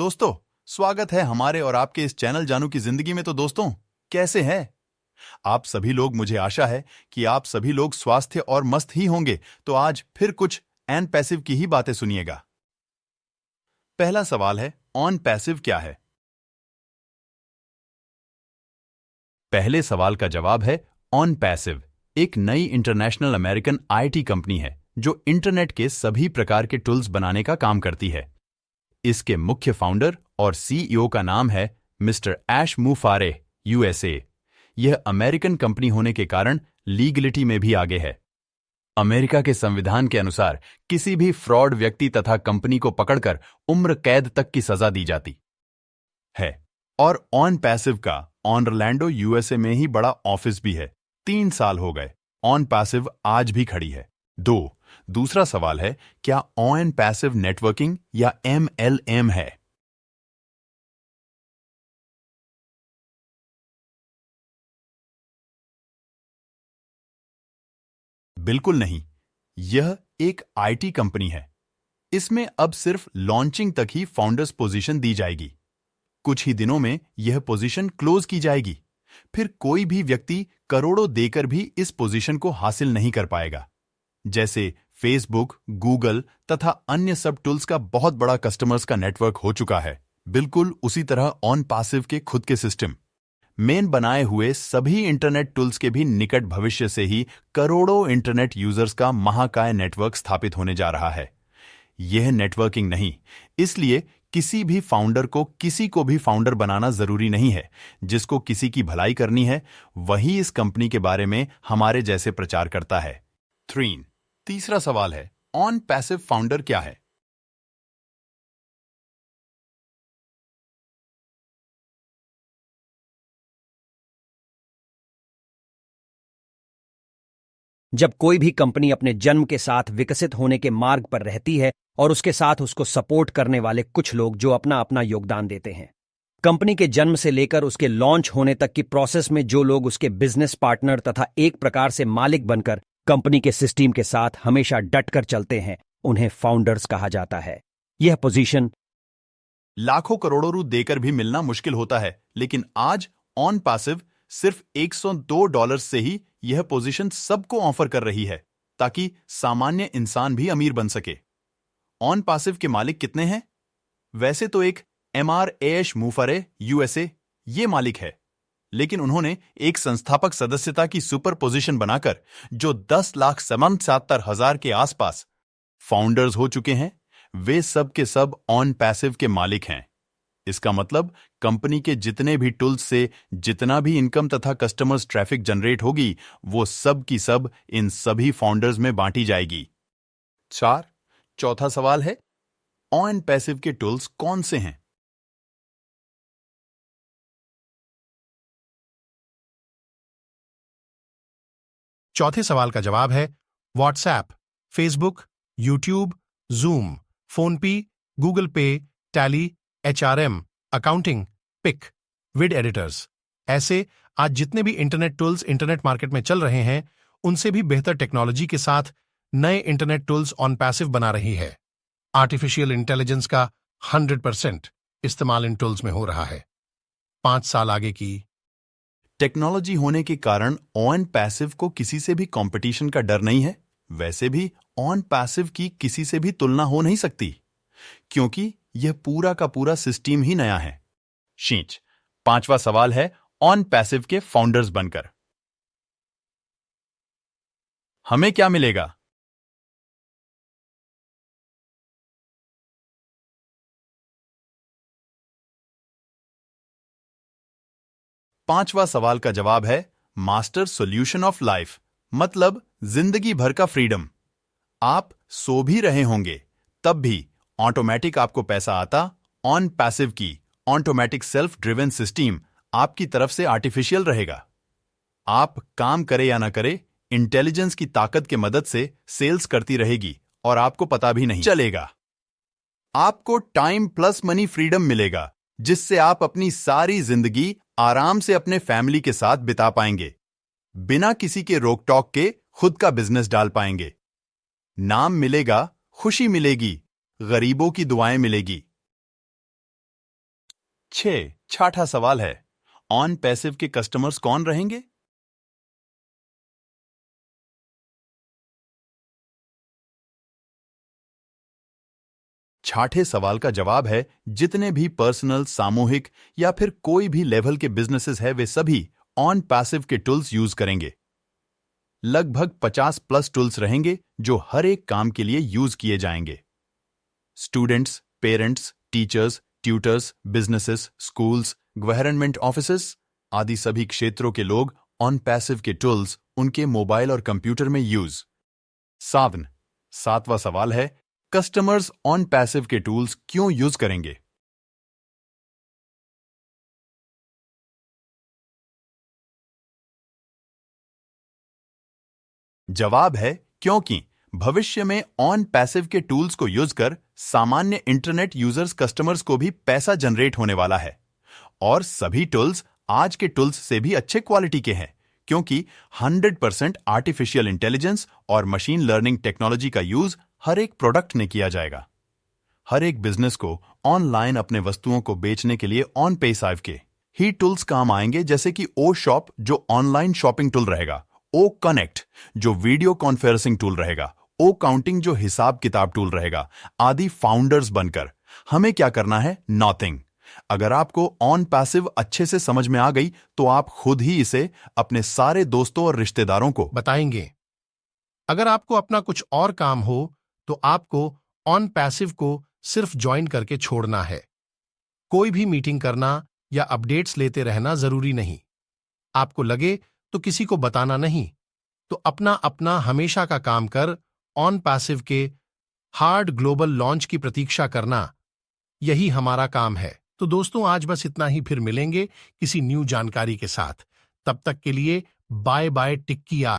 दोस्तों, स्वागत है हमारे और आपके इस चैनल जानू की जिंदगी में। तो दोस्तों, कैसे हैं आप सभी लोग? मुझे आशा है कि आप सभी लोग स्वास्थ्य और मस्त ही होंगे। तो आज फिर कुछ एन पैसिव की ही बातें सुनिएगा। पहला सवाल है, ऑन पैसिव क्या है? पहले सवाल का जवाब है, ऑन पैसिव एक नई इंटरनेशनल अमेरिकन आईटी कंपनी है जो इंटरनेट के सभी प्रकार के टूल्स बनाने का काम करती है। इसके मुख्य फाउंडर और सीईओ का नाम है मिस्टर ऐश मुफारे यूएसए। यह अमेरिकन कंपनी होने के कारण लीगलिटी में भी आगे है। अमेरिका के संविधान के अनुसार किसी भी फ्रॉड व्यक्ति तथा कंपनी को पकड़कर उम्र कैद तक की सजा दी जाती है। और ऑन पैसिव का ऑरलैंडो यूएसए में ही बड़ा ऑफिस भी है। 3 साल हो गए, ऑन पैसिव आज भी खड़ी है। दूसरा सवाल है, क्या ऑन पैसिव नेटवर्किंग या एमएलएम है? बिल्कुल नहीं, यह एक आईटी कंपनी है। इसमें अब सिर्फ लॉन्चिंग तक ही फाउंडर्स पोजीशन दी जाएगी। कुछ ही दिनों में यह पोजीशन क्लोज की जाएगी। फिर कोई भी व्यक्ति करोड़ों देकर भी इस पोजीशन को हासिल नहीं कर पाएगा। जैसे फेसबुक, गूगल तथा अन्य सब टूल्स का बहुत बड़ा कस्टमर्स का नेटवर्क हो चुका है, बिल्कुल उसी तरह ऑन पैसिव के खुद के सिस्टम मेन बनाए हुए सभी इंटरनेट टूल्स के भी निकट भविष्य से ही करोड़ों इंटरनेट यूजर्स का महाकाय नेटवर्क स्थापित होने जा रहा है। यह नेटवर्किंग नहीं, इसलिए किसी भी फाउंडर को किसी को भी फाउंडर बनाना जरूरी नहीं है। जिसको किसी की भलाई करनी है वही इस कंपनी के बारे में हमारे जैसे प्रचार करता है। तीसरा सवाल है, ऑन पैसिव फाउंडर क्या है? जब कोई भी कंपनी अपने जन्म के साथ विकसित होने के मार्ग पर रहती है और उसके साथ उसको सपोर्ट करने वाले कुछ लोग जो अपना अपना योगदान देते हैं। कंपनी के जन्म से लेकर उसके लॉन्च होने तक की प्रोसेस में जो लोग उसके बिजनेस पार्टनर तथा एक प्रकार से मालिक बनकर कंपनी के सिस्टम के साथ हमेशा डटकर चलते हैं, उन्हें फाउंडर्स कहा जाता है। यह पोजीशन लाखों करोड़ों रु देकर भी मिलना मुश्किल होता है, लेकिन आज ऑन पैसिव सिर्फ $102 से ही यह पोजीशन सबको ऑफर कर रही है, ताकि सामान्य इंसान भी अमीर बन सके। ऑन पैसिव के मालिक कितने हैं? वैसे तो एक एमआर ऐश मुफारे यूएसए ये मालिक है, लेकिन उन्होंने एक संस्थापक सदस्यता की सुपर पोजीशन बनाकर जो 10,77,000 के आसपास फाउंडर्स हो चुके हैं, वे सब के सब ऑन पैसिव के मालिक हैं। इसका मतलब कंपनी के जितने भी टूल्स से जितना भी इनकम तथा कस्टमर्स ट्रैफिक जनरेट होगी, वो सब की सब इन सभी फाउंडर्स में बांटी जाएगी। चौथा सवाल है, ऑन पैसिव के टूल्स कौन से हैं? चौथे सवाल का जवाब है WhatsApp, Facebook, YouTube, Zoom, PhonePe, Google Pay, Tally, HRM, accounting, pic, vid editors. ऐसे आज जितने भी इंटरनेट टूल्स इंटरनेट मार्केट में चल रहे हैं, उनसे भी बेहतर टेक्नोलॉजी के साथ नए इंटरनेट टूल्स ऑन पैसिव बना रही है। आर्टिफिशियल इंटेलिजेंस का 100% इस्तेमाल इन टूल्स में हो रहा है। 5 साल आगे की टेक्नोलॉजी होने के कारण ऑन पैसिव को किसी से भी कंपटीशन का डर नहीं है। वैसे भी ऑन पैसिव की किसी से भी तुलना हो नहीं सकती, क्योंकि यह पूरा का पूरा सिस्टम ही नया है। 5वां सवाल है, ऑन पैसिव के फाउंडर्स बनकर हमें क्या मिलेगा? पांचवा सवाल का जवाब है मास्टर सॉल्यूशन ऑफ लाइफ, मतलब जिंदगी भर का फ्रीडम। आप सो भी रहे होंगे तब भी ऑटोमेटिक आपको पैसा आता। ऑन पैसिव की ऑटोमेटिक सेल्फ ड्रिवन सिस्टम आपकी तरफ से आर्टिफिशियल रहेगा। आप काम करे या ना करे, इंटेलिजेंस की ताकत के मदद से सेल्स करती रहेगी और आपको पता भी नहीं चलेगा। आपको टाइम प्लस मनी फ्रीडम मिलेगा, जिससे आप अपनी सारी जिंदगी आराम से अपने फैमिली के साथ बिता पाएंगे। बिना किसी के रोक टोक के खुद का बिजनेस डाल पाएंगे। नाम मिलेगा, खुशी मिलेगी, गरीबों की दुआएं मिलेगी। 6 छठा सवाल है, ऑन पैसिव के कस्टमर्स कौन रहेंगे? छठे सवाल का जवाब है, जितने भी पर्सनल, सामूहिक या फिर कोई भी लेवल के बिजनेसेस है वे सभी ऑन पैसिव के टूल्स यूज करेंगे। लगभग 50 प्लस टूल्स रहेंगे जो हर एक काम के लिए यूज किए जाएंगे। Students, parents, teachers, tutors, businesses, schools, government offices आदि सभी क्षेत्रों के लोग ऑन पैसिव के टूल्स उनके मोबाइल और कंप्यूटर में यूज। सातवां सवाल है, कस्टमर्स ऑन पैसिव के टूल्स क्यों यूज करेंगे? जवाब है, क्योंकि भविष्य में ऑन पैसिव के टूल्स को यूज कर सामान्य इंटरनेट यूजर्स कस्टमर्स को भी पैसा जनरेट होने वाला है। और सभी टूल्स आज के टूल्स से भी अच्छे क्वालिटी के हैं, क्योंकि 100% आर्टिफिशियल इंटेलिजेंस और मशीन लर्निंग टेक्नोलॉजी का यूज हर एक प्रोडक्ट में किया जाएगा। हर एक बिजनेस को ऑनलाइन अपने वस्तुओं को बेचने के लिए ऑन पैसिव के ही टूल्स काम आएंगे, जैसे कि ओ शॉप जो ऑनलाइन शॉपिंग टूल रहेगा, ओ कनेक्ट जो वीडियो कॉन्फ्रेंसिंग टूल रहेगा, ओ काउंटिंग जो हिसाब किताब टूल रहेगा, आदि फाउंडर्स बनकर हमें क्या करना है? नॉथिंग। अगर आपको ऑन पैसिव अच्छे से समझ में आ गई तो आप खुद ही इसे अपने सारे दोस्तों और रिश्तेदारों को बताएंगे। अगर आपको अपना कुछ और काम हो तो आपको ऑन पैसिव को सिर्फ ज्वाइन करके छोड़ना है। कोई भी मीटिंग करना या अपडेट्स लेते रहना जरूरी नहीं। आपको लगे तो किसी को बताना नहीं, तो अपना अपना हमेशा का काम कर ऑन पैसिव के हार्ड ग्लोबल लॉन्च की प्रतीक्षा करना, यही हमारा काम है। तो दोस्तों, आज बस इतना ही, फिर मिलेंगे किसी न्यू जानकारी के साथ। तब तक के लिए बाय बाय, टिक्की।